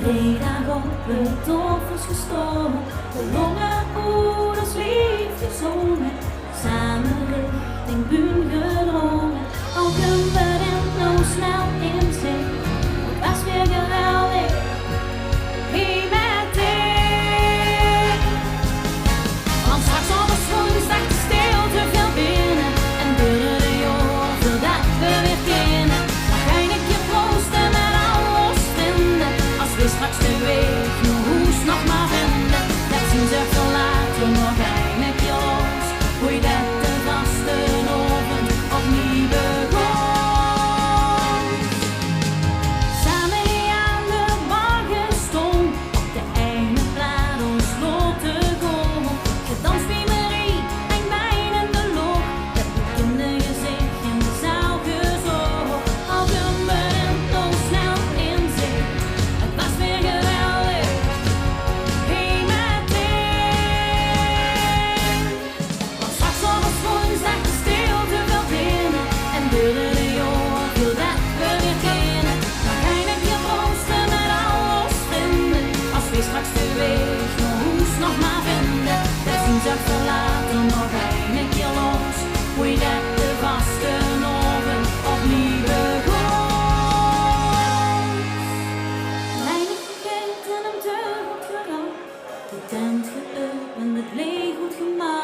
Collega op het dorp was gestorven, de longen ouders lief gezongen, samen richting Buun gedrongen. Al kunnen we dit nou snel inzien, het was weer geweldig, wie met dit. Want straks op een woensdag de stilte veel binnen en duurde de jaren voordat we weer kennen. Dan ga ik je proosten met alles vinden, als we straks de week nog hoes nog maar vinden. Dat zien ze verlaten nog eindelijk je los, hoe je dat de vaste oven opnieuw begon. Samen die aan de bar gestond, op de ene plaat ons lot te komen. Gedanst bij Marie en mijn in de loop, het bekende gezicht in de zaal gezogen. Al kunnen we het nog snel inzien, het was weer geweldig, heen met in. Want straks op een woensdag de stilte wel binnen en duurde de jaren veel dat we weer kennen. Dan ga ik je proosten met alles vinden, als we straks de week nog hoes nog maar vinden. Dat zien ze verlaten nog eindelijk je los, hoe je dat de vaste oven opnieuw begon. Weinig vergeten hem terug op geraakt, de tent geopend, het leeg goed gemaakt.